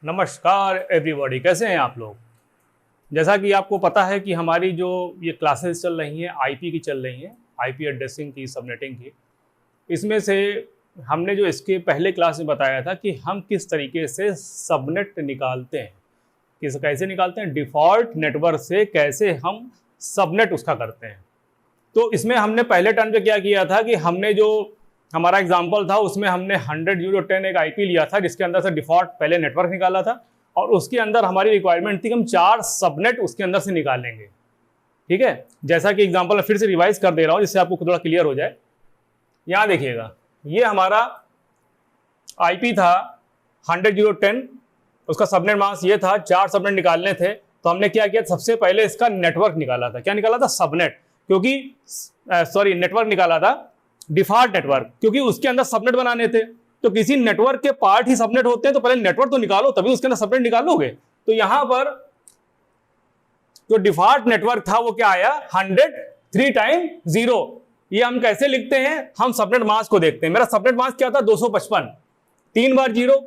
नमस्कार एवरीबॉडी, कैसे हैं आप लोग। जैसा कि आपको पता है कि हमारी जो ये क्लासेस चल रही हैं आईपी की चल रही हैं, आईपी एड्रेसिंग की, सबनेटिंग की। इसमें से हमने जो इसके पहले क्लास में बताया था कि हम किस तरीके से सबनेट निकालते हैं, कैसे निकालते हैं, डिफ़ॉल्ट नेटवर्क से कैसे हम सबनेट उसका करते हैं। तो इसमें हमने पहले टर्न पे क्या किया था कि हमने जो हमारा एग्जाम्पल था उसमें हमने 100.0.10 एक आईपी लिया था जिसके अंदर से डिफ़ॉल्ट पहले नेटवर्क निकाला था और उसके अंदर हमारी रिक्वायरमेंट थी कि हम 4 सबनेट उसके अंदर से निकालेंगे। ठीक है, जैसा कि एग्जाम्पल फिर से रिवाइज कर दे रहा हूँ जिससे आपको थोड़ा क्लियर हो जाए। यहाँ देखिएगा, ये हमारा आईपी था 100.0.10, उसका सबनेट मास्क ये था, 4 सबनेट निकालने थे। तो हमने क्या किया, सबसे पहले इसका नेटवर्क निकाला था। क्या निकाला था? सबनेट, क्योंकि नेटवर्क निकाला था, डिफॉल्ट नेटवर्क, क्योंकि उसके अंदर सबनेट बनाने थे। तो किसी नेटवर्क के पार्ट ही सबनेट होते हैं, तो पहले नेटवर्क तो निकालो तभी उसके अंदर सबनेट निकालोगे। तो यहां पर जो डिफॉल्ट नेटवर्क था वो क्या आया, 100 3 टाइम 0। ये हम कैसे लिखते हैं, हम सबनेट मास्क को देखते हैं। मेरा सबनेट मास्क क्या था, 255, 3 बार 0।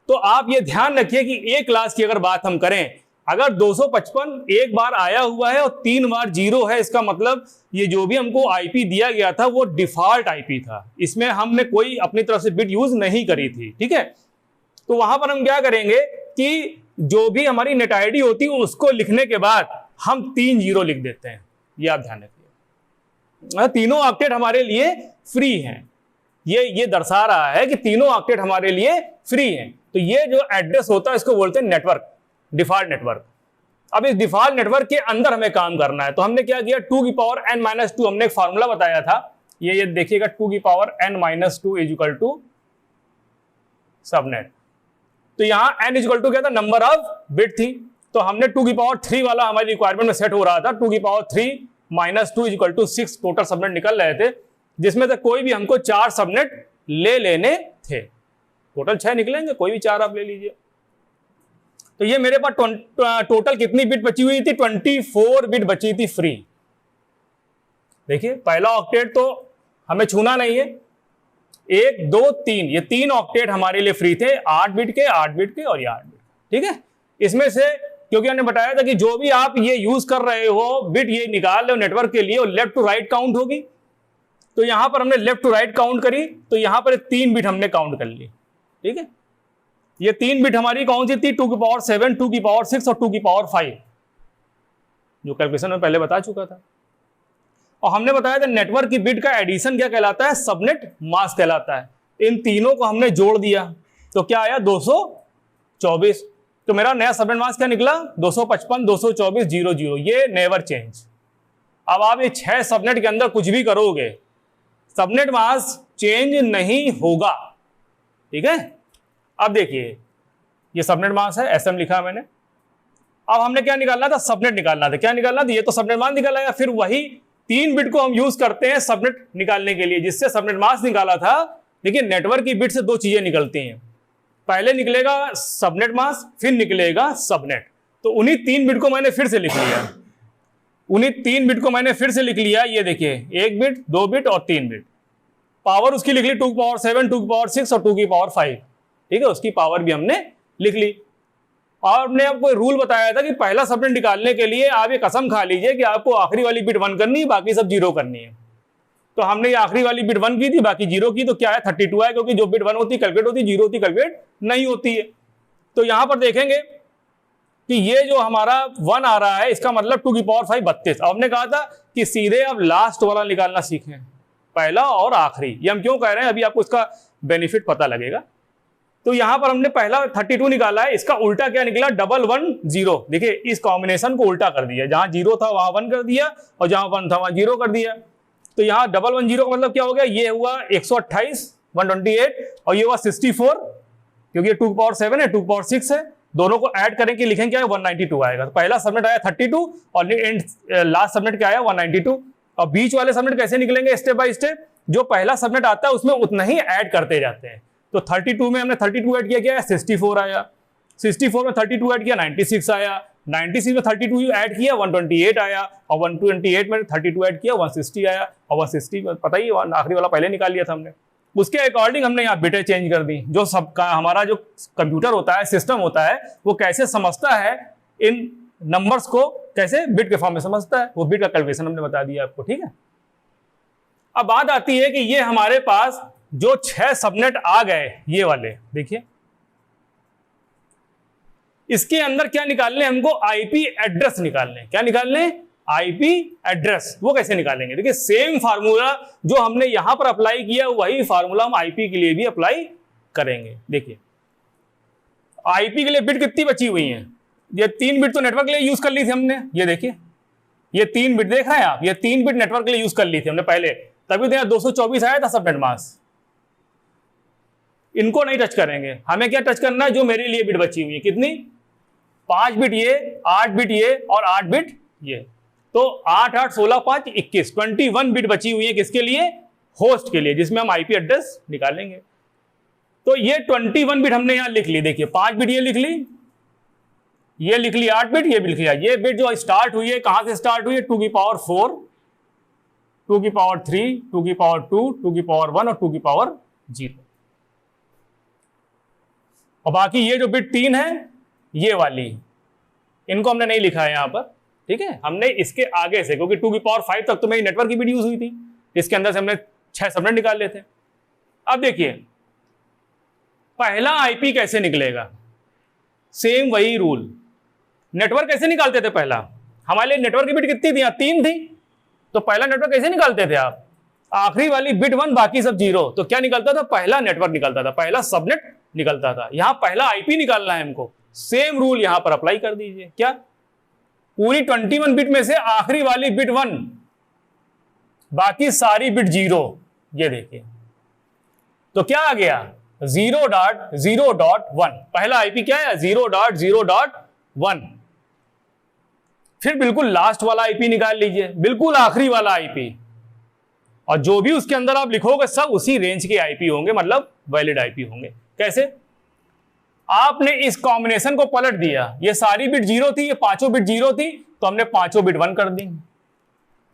तो आप ये ध्यान रखिए कि एक क्लास की अगर बात हम करें, अगर 255 एक बार आया हुआ है और 3 बार 0 है, इसका मतलब ये जो भी हमको आईपी दिया गया था वो डिफॉल्ट आईपी था। इसमें हमने कोई अपनी तरफ से बिट यूज नहीं करी थी। ठीक है, तो वहां पर हम क्या करेंगे कि जो भी हमारी नेट आईडी होती है उसको लिखने के बाद हम 3 0 लिख देते हैं। ये आप ध्यान रखिए, तीनों ऑक्टेट हमारे लिए फ्री हैं। ये दर्शा रहा है कि तीनों ऑक्टेट हमारे लिए फ्री हैं। तो ये जो एड्रेस होता है इसको बोलते हैं नेटवर्क, डिफॉल्ट नेटवर्क। अब इस डिफॉल्ट नेटवर्क के अंदर हमें काम करना है। तो हमने क्या किया, 2n-2 हमने एक फार्मूला बताया था, ये देखिएगा, 2n-2 is equal to subnet. तो यहां n इज इक्वल टू क्या था, नंबर ऑफ बिट थी। तो हमने 2 वाला हमारी रिक्वायरमेंट में सेट हो रहा था, 2 is equal to 6 total subnet निकल रहे थे, जिसमें से कोई भी हमको 4 सबनेट ले लेने थे। टोटल 6 निकलेंगे, कोई भी 4 आप ले लीजिए। तो ये मेरे पास टोटल कितनी बिट बची हुई थी, 24 बिट बची थी फ्री। देखिए, पहला ऑक्टेट तो हमें छूना नहीं है, 1 2 3, ये 3 ऑक्टेट हमारे लिए फ्री थे, 8 बिट के, 8 बिट के और ये 8 बिट। ठीक है, इसमें से क्योंकि हमने बताया था कि जो भी आप ये यूज कर रहे हो, बिट ये निकाल रहे हो नेटवर्क के लिए, वो लेफ्ट टू राइट काउंट होगी। तो यहां पर हमने लेफ्ट टू राइट काउंट करी, तो यहां पर 3 बिट हमने काउंट कर ली। ठीक है, ये 3 बिट हमारी कौन सी थी, 2⁻7, 2⁻6 और 2�5, जो कैलकुलेशन में पहले बता चुका था। और हमने बताया था नेटवर्क की बिट का एडिशन क्या कहलाता है, सबनेट मास्क कहलाता है। इन तीनों को हमने जोड़ दिया तो क्या आया, 224। तो मेरा नया सबनेट मास्क क्या निकला, 255 224 00। ये नेवर चेंज। अब आप ये 6 सबनेट के अंदर कुछ भी करोगे, सबनेट मास्क चेंज नहीं होगा। ठीक है, अब देखिए, ये सबनेट मास्क है, एसएम लिखा मैंने। अब हमने क्या निकालना था, सबनेट निकालना था। क्या निकालना था, ये तो सबनेट मास्क निकाला है। फिर वही 3 बिट को हम यूज करते हैं सबनेट निकालने के लिए, जिससे सबनेट मास्क निकाला था। लेकिन नेटवर्क की बिट से 2 चीजें निकलती हैं, पहले निकलेगा सबनेट मास्क, फिर निकलेगा सबनेट। तो उन्हीं 3 बिट को मैंने फिर से लिख लिया, उन्हीं 3 बिट को मैंने फिर से लिख लिया। ये देखिए, 1 बिट, 2 बिट और 3 बिट। पावर उसकी लिख ली 2⁻7, 2⁻6 और 2⁻5। ठीक है, उसकी पावर भी हमने लिख ली। और हमने आपको रूल बताया था कि पहला सबनेट निकालने के लिए आप ये कसम खा लीजिए कि आपको आखिरी वाली बिट 1 करनी है, बाकी सब 0 करनी है। तो हमने ये आखिरी वाली बिट 1 की थी, बाकी 0 की। तो क्या है, 32 है, क्योंकि जो बिट 1 होती कैलकुलेट होती, 0 होती कैलकुलेट नहीं होती है। तो यहां पर देखेंगे कि ये जो हमारा 1 आ रहा है, इसका मतलब 2�5 32। अब हमने कहा था कि सीधे अब लास्ट वाला निकालना सीखें, पहला और आखिरी। ये हम क्यों कह रहे हैं, अभी आपको इसका बेनिफिट पता लगेगा। तो यहां पर हमने पहला 32 निकाला है, इसका उल्टा क्या निकला, 111 देखिए, इस कॉम्बिनेशन को उल्टा कर दिया, जहां 0 था वहां 1 कर दिया और जहां 1 था वहां 0 कर दिया। तो यहां 110 का मतलब क्या हो गया, ये हुआ 128 128 और ये हुआ 64, क्योंकि ये 2⁻7 है, 2⁻6 है। दोनों को ऐड करें कि लिखें क्या है, 192 आएगा। तो पहला सबनेट आया 32 और लास्ट सबनेट क्या आया, 192। और बीच वाले सबनेट कैसे निकलेंगे, स्टेप बाय स्टेप। जो पहला सबनेट आता है उसमें उतना ही ऐड करते जाते हैं। तो 32 में हमने 32 ऐड किया, क्या है, 64 आया। 64 में 32 ऐड किया, 96 आया। 96 में 32 ऐड किया, 128 आया। और 128 में 32 ऐड किया, 160 आया। और 160 में पता ही आखिरी वाला पहले निकाल लिया था हमने। उसके अकॉर्डिंग हमने यहाँ बिटें चेंज कर दी। जो सबका हमारा जो कंप्यूटर होता है, सिस्टम होता है, वो कैसे समझता है इन नंबर्स को, कैसे बिट के फॉर्म में समझता है, वो बिट का कैलकुलेशन हमने बता दिया आपको। ठीक है, अब बात आती है कि ये हमारे पास जो 6 सबनेट आ गए, ये वाले देखिए, इसके अंदर क्या निकालने हमको, आईपी एड्रेस निकालने। क्या निकालने, आईपी एड्रेस। वो कैसे निकालेंगे, देखिए सेम फार्मूला जो हमने यहां पर अप्लाई किया वही फार्मूला हम आईपी के लिए भी अप्लाई करेंगे। देखिए आईपी के लिए बिट कितनी बची हुई हैं, ये 3 बिट तो नेटवर्क के लिए यूज कर ली थी हमने। ये देखिए ये 3 बिट देख रहे हैं आप, ये 3 बिट नेटवर्क के लिए यूज कर ली थी हमने पहले, तभी तो 224 आया था सबनेट मास्क। इनको नहीं टच करेंगे, हमें क्या टच करना है, जो मेरे लिए बिट बची हुई है, कितनी, 5 बिट ये, 8 बिट ये और 8 बिट ये। तो 8 8 16 5 21, 21 बिट बची हुई है किसके लिए, होस्ट के लिए, जिसमें हम आईपी एड्रेस निकालेंगे। तो ये 21 बिट हमने यहां लिख ली। देखिए 5 बिट ये लिख ली, ये लिख ली 8 बिट, ये भी लिख लिया। ये बिट जो स्टार्ट हुई है, कहां से स्टार्ट हुई है, 2 की पावर 4, 2 की पावर 3, 2 की पावर 2, 2 की पावर 1 और 2 की पावर 0। और बाकी ये जो बिट 3 है, ये वाली, इनको हमने नहीं लिखा है यहां पर। ठीक है, हमने इसके आगे से, क्योंकि 2 की पावर 5 तक तो मेरी नेटवर्क की बिट यूज हुई थी, इसके अंदर से हमने 6 सबनेट निकाल लेते। अब देखिए पहला आईपी कैसे निकलेगा, सेम वही रूल। नेटवर्क कैसे निकालते थे पहला, हमारे लिए नेटवर्क की बिट कितनी थी, 3 थी, तो पहला नेटवर्क कैसे निकालते थे आप, आखिरी वाली बिट 1 बाकी सब 0। तो क्या निकलता था, पहला नेटवर्क निकलता था, पहला सबनेट निकलता था। यहां पहला आईपी निकालना है हमको, सेम रूल यहां पर अप्लाई कर दीजिए। क्या, पूरी 21 बिट में से आखिरी वाली बिट 1, बाकी सारी बिट 0। ये देखिए तो क्या आ गया, 0.0.1। पहला आईपी क्या है, 0.0.1। फिर बिल्कुल लास्ट वाला आईपी निकाल लीजिए, बिल्कुल आखिरी वाला आईपी, और जो भी उसके अंदर आप लिखोगे सब उसी रेंज के आईपी होंगे, मतलब वैलिड आईपी होंगे। कैसे, आपने इस कॉम्बिनेशन को पलट दिया, ये सारी बिट 0 थी, ये 5 बिट 0 थी, तो हमने 5 बिट 1 कर दी।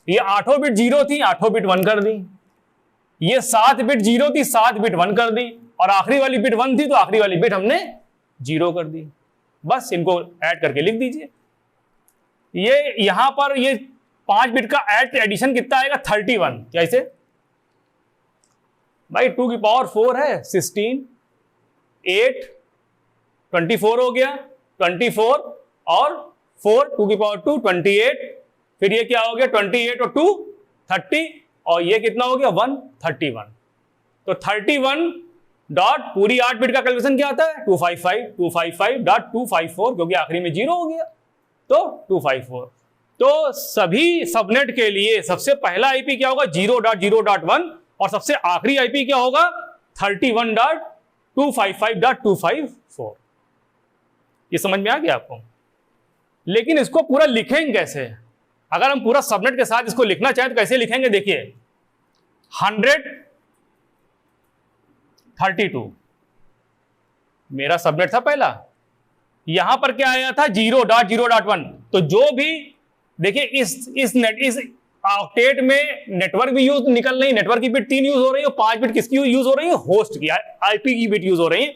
ये 8 बिट 0 थी, 8 बिट 1 कर दी। ये 7 बिट 0 थी, 7 बिट 1 कर दी, और आखिरी वाली बिट 1 थी, तो आखिरी वाली बिट हमने 0 कर दी। बस इनको ऐड करके लिख दीजिए। ये यहां पर ये 5 बिट का एडिशन कितना आएगा, 31। कैसे भाई, 2 की पावर 4 है, 16, 8, 24 हो गया, 24 और 4, 2 की पावर 2, 28, फिर ये क्या हो गया, 28 और 2 30, और ये कितना हो गया, 1, 31। तो 31 डॉट पूरी 8 बिट का कैलकुलेशन क्या आता है, 255.254, क्योंकि आखिरी में 0 हो गया, तो 254। तो सभी सबनेट के लिए सबसे पहला आईपी क्या होगा, 0.0.1, और सबसे आखिरी आईपी क्या होगा, 31.255.254। ये समझ में आ गया आपको। लेकिन इसको पूरा लिखेंगे कैसे, अगर हम पूरा सबनेट के साथ इसको लिखना चाहें तो कैसे लिखेंगे, देखिए 132 मेरा सबनेट था पहला, यहां पर क्या आया था, 0.0.1। तो जो भी देखिए इस ऑक्टेट में नेटवर्क भी यूज निकल रही, नेटवर्क की बिट 3 यूज हो रही है, 5 बिट किसकी यूज हो रही है, होस्ट की, आईपी की बिट यूज हो रही है।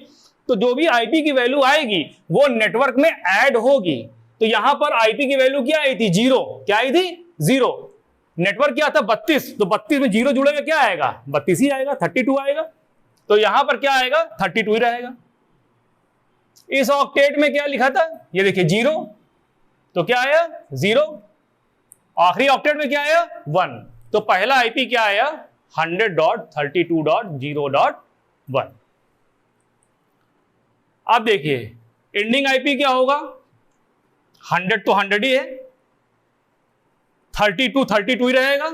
तो जो भी आईपी की वैल्यू आएगी वो नेटवर्क में ऐड होगी। तो यहां पर आईपी की वैल्यू क्या आई थी, 0। क्या आई थी, 0। नेटवर्क क्या था, 32, तो 32 में 0 जुड़ेगा, क्या आएगा, 32 ही आएगा, 32 आएगा। तो यहां पर क्या आएगा, 32 ही रहेगा। इस ऑक्टेट में क्या लिखा था, ये देखिए 0, तो क्या आया 0। आखिरी ऑक्टेट में क्या आया, 1। तो पहला आईपी क्या आया, 100.32.0.1। अब देखिए एंडिंग आईपी क्या होगा, 100 तो 100 ही है, 32 ही रहेगा।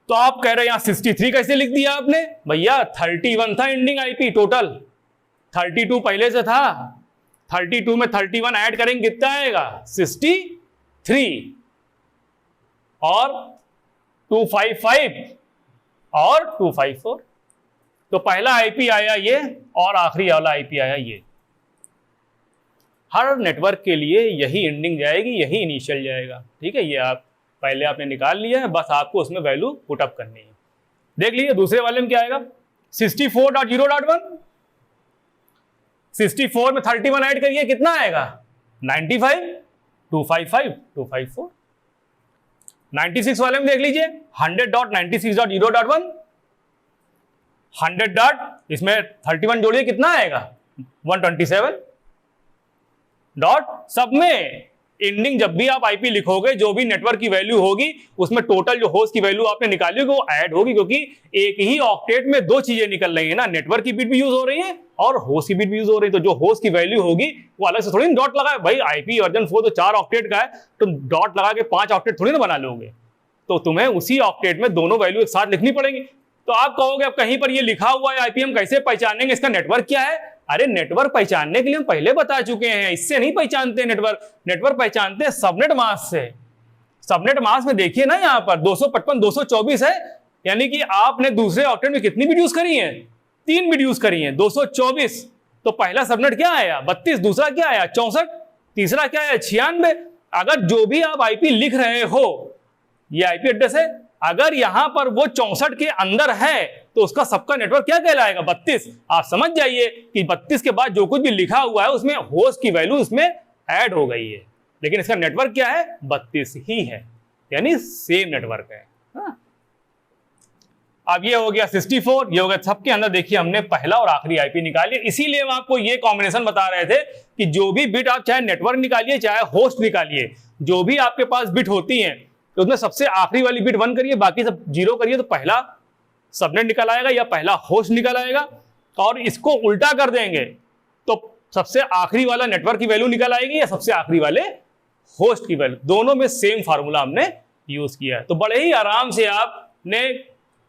तो आप कह रहे हैं यहां 63 कैसे लिख दिया आपने, भैया 31 था एंडिंग आईपी टोटल, 32 पहले से था, 32 में 31 ऐड करेंगे कितना आएगा, 63, और 255 और 254। तो पहला आईपी आया ये, और आखिरी वाला आईपी आया ये। हर नेटवर्क के लिए यही एंडिंग जाएगी, यही इनिशियल जाएगा। ठीक है, ये आप पहले आपने निकाल लिया है, बस आपको उसमें वैल्यू पुट अप करनी है। देख लीजिए दूसरे वाले में क्या आएगा, 64.0.1, 64 में 31 ऐड करिए कितना आएगा, 95, 255, 254। 96 वाले में देख लीजिए 100.96.0.1, 100 डॉट इसमें 31 जोड़िए कितना आएगा, 127 डॉट। सब में एंडिंग जब भी आप आईपी लिखोगे जो भी नेटवर्क की वैल्यू होगी उसमें टोटल जो होस्ट की वैल्यू आपने निकाली होगी वो ऐड होगी, क्योंकि एक ही ऑक्टेट में दो चीजें निकल रही है ना, नेटवर्क की बिट भी यूज हो रही है और होस्ट की बिट भी यूज हो रही है। तो जो होस्ट की वैल्यू होगी वो अलग से थोड़ी ना डॉट लगाए, भाई आईपी वर्जन 4 तो 4 ऑक्टेट का है, तुम डॉट लगा के 5 ऑक्टेट थोड़ी ना बना लोगे, तो तुम्हें उसी ऑक्टेट में दोनों वैल्यू एक साथ लिखनी पड़ेगी। तो आप कहोगे अब कहीं पर ये लिखा हुआ है आईपी हम कैसे पहचानेंगे, इसका नेटवर्क क्या है? अरे नेटवर्क पहचानने के लिए हम पहले बता चुके हैं, इससे नहीं पहचानते नेटवर्क। नेटवर्क पहचानते हैं सबनेट मास्क से। सबनेट मास्क में देखिए ना यहाँ पर 255 224 है, यानी कि आपने दूसरे ऑक्टेट में कितनी बिट यूज करी है, 3 बिट यूज करी है, 224। तो पहला सबनेट क्या आया 32, दूसरा क्या आया 64, तीसरा क्या आया 96। अगर जो भी आप आईपी लिख रहे हो ये आईपी एड्रेस है, अगर यहां पर वो 64 के अंदर है तो उसका सबका नेटवर्क क्या कहलाएगा 32। आप समझ जाइए कि 32 के बाद जो कुछ भी लिखा हुआ है उसमें होस्ट की वैल्यू उसमें ऐड हो गई है, लेकिन इसका नेटवर्क क्या है 32 ही है, यानी सेम नेटवर्क है। हाँ? अब ये हो गया 64, ये हो गया। सबके अंदर देखिए हमने पहला और आखिरी आईपी निकाली, इसीलिए हम आपको ये कॉम्बिनेशन बता रहे थे कि जो भी बिट आप चाहे नेटवर्क निकालिए चाहे होस्ट निकालिए, जो भी आपके पास बिट होती है तो उसमें सबसे आखिरी वाली बिट 1 करिए, बाकी सब 0 करिए, तो पहला सबनेट निकल आएगा या पहला होस्ट निकल आएगा। और इसको उल्टा कर देंगे तो सबसे आखिरी वाला नेटवर्क की वैल्यू निकल आएगी या सबसे आखिरी वाले होस्ट की वैल्यू, दोनों में सेम फार्मूला हमने यूज किया है। तो बड़े ही आराम से आपने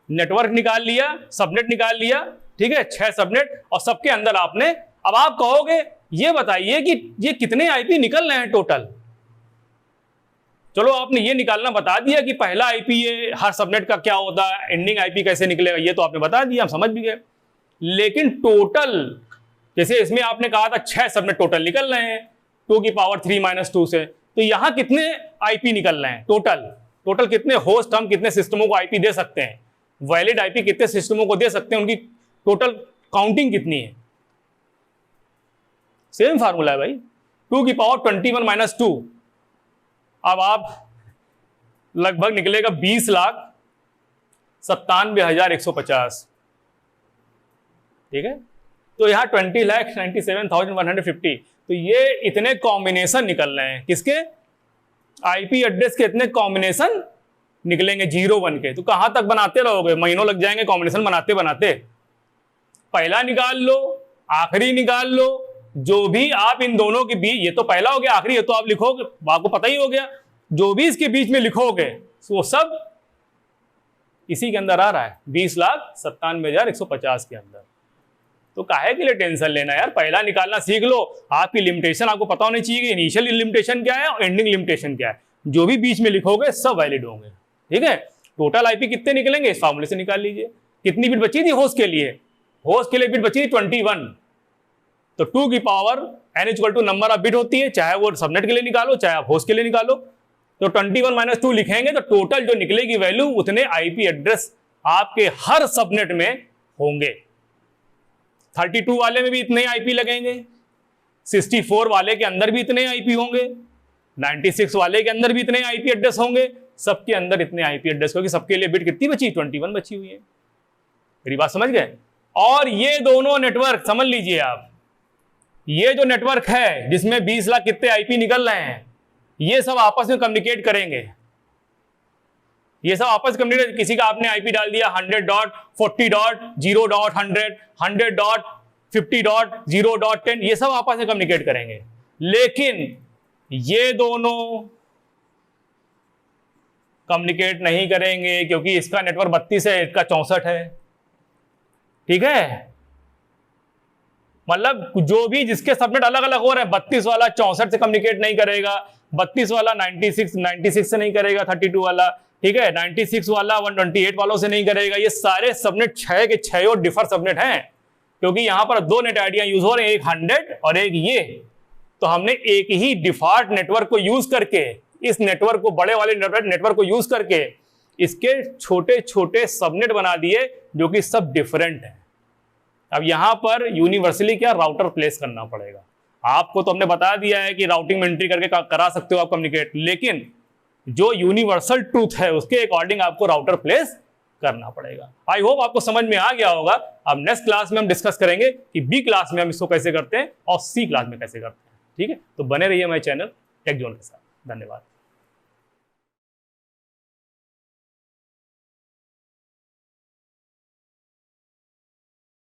नेटवर्क निकाल लिया, सबनेट निकाल लिया, ठीक है, 6 सबनेट, और सबके अंदर आपने, अब आप कहोगे ये बताइए कि ये कितने आईपी निकल रहे हैं टोटल। चलो आपने ये निकालना बता दिया कि पहला आईपी ये हर सबनेट का क्या होता है, एंडिंग आईपी कैसे निकलेगा, ये तो आपने बता दिया, हम समझ भी गए। लेकिन टोटल, जैसे इसमें आपने कहा था 6 सबनेट टोटल निकल रहे हैं 2 की पावर 3 - 2 से, तो यहां कितने आईपी निकल रहे हैं टोटल कितने होस्ट, हम कितने सिस्टमों को आईपी दे सकते हैं, वैलिड आईपी कितने सिस्टमों को दे सकते हैं, उनकी टोटल काउंटिंग कितनी है। सेम फार्मूला है भाई, 2 की पावर 21 - 2। अब आप लगभग निकलेगा 20,97,150, ठीक है। तो यहां 20,97,150, तो ये इतने कॉम्बिनेशन निकल रहे हैं किसके, आईपी एड्रेस के इतने कॉम्बिनेशन निकलेंगे 0 1 के। तो कहां तक बनाते रहोगे, महीनों लग जाएंगे कॉम्बिनेशन बनाते बनाते। पहला निकाल लो, आखिरी निकाल लो, जो भी आप इन दोनों के बीच, ये तो पहला हो गया, आखिरी है तो आप लिखोगे, आपको पता ही हो गया, जो भी इसके बीच में लिखोगे वो सब इसी के अंदर आ रहा है, 20,97,150 के अंदर। तो काहे के लिए टेंशन लेना यार, पहला निकालना सीख लो। आपकी लिमिटेशन आपको पता होनी चाहिए कि इनिशियल लिमिटेशन क्या है और एंडिंग लिमिटेशन क्या है, जो भी बीच में लिखोगे सब वैलिड होंगे, ठीक है। टोटल आईपी कितने निकलेंगे इस फार्मूले से निकाल लीजिए। कितनी बिट बची थी होस्ट के लिए, होस्ट के लिए बिट बची थी 21, तो 2 की power n = number of bit होती है, चाहे वो सबनेट के लिए निकालो चाहे आप होस्ट के लिए निकालो। तो 21 - 2 लिखेंगे तो टोटल जो निकलेगी वैल्यू उतने आईपी एड्रेस आपके हर सबनेट में होंगे। 32 वाले में भी इतने आईपी लगेंगे, 64 वाले के अंदर भी इतने आईपी होंगे, 96 वाले के अंदर भी इतने आईपी एड्रेस होंगे, सबके अंदर इतने आईपी एड्रेस, क्योंकि सबके लिए बिट कितनी बची, 21 बची हुई है। मेरी बात समझ गए। और ये दोनों नेटवर्क समझ लीजिए आप, ये जो नेटवर्क है जिसमें 20 लाख कितने आईपी निकल रहे हैं, ये सब आपस में कम्युनिकेट करेंगे। ये सब आपस में कम्युनिकेट, किसी का आपने आईपी डाल दिया 100.40.0.100, 100.50.0.10, ये सब आपस में कम्युनिकेट करेंगे। लेकिन ये दोनों कम्युनिकेट नहीं करेंगे क्योंकि इसका नेटवर्क 32 है, इसका 64 है, ठीक है। मतलब जो भी जिसके सबनेट अलग अलग हो रहे हैं, 32 वाला 64 से कम्युनिकेट नहीं करेगा, 32 वाला 96 से नहीं करेगा, 32 वाला, ठीक है, 96 वाला 128 वालों से नहीं करेगा। ये सारे सबनेट 6 के 6 और डिफर सबनेट हैं, क्योंकि यहां पर 2 नेट आईडियां यूज हो रहे हैं, एक 100 और एक ये। तो हमने एक ही डिफॉल्ट नेटवर्क को यूज करके, इस नेटवर्क को, बड़े वाले नेटवर्क को यूज करके इसके छोटे छोटे सबनेट बना दिए जो कि सब डिफरेंट है। अब यहां पर यूनिवर्सली क्या राउटर प्लेस करना पड़ेगा। आपको तो हमने बता दिया है कि राउटिंग में एंट्री करके करा सकते हो आप कम्युनिकेट, लेकिन जो यूनिवर्सल ट्रूथ है उसके अकॉर्डिंग आपको राउटर प्लेस करना पड़ेगा। आई होप आपको समझ में आ गया होगा। अब नेक्स्ट क्लास में हम डिस्कस करेंगे कि बी क्लास में हम इसको कैसे करते हैं और सी क्लास में कैसे करते हैं। ठीक है, तो बने रहिए हमारे चैनल टेक जोन के साथ। धन्यवाद।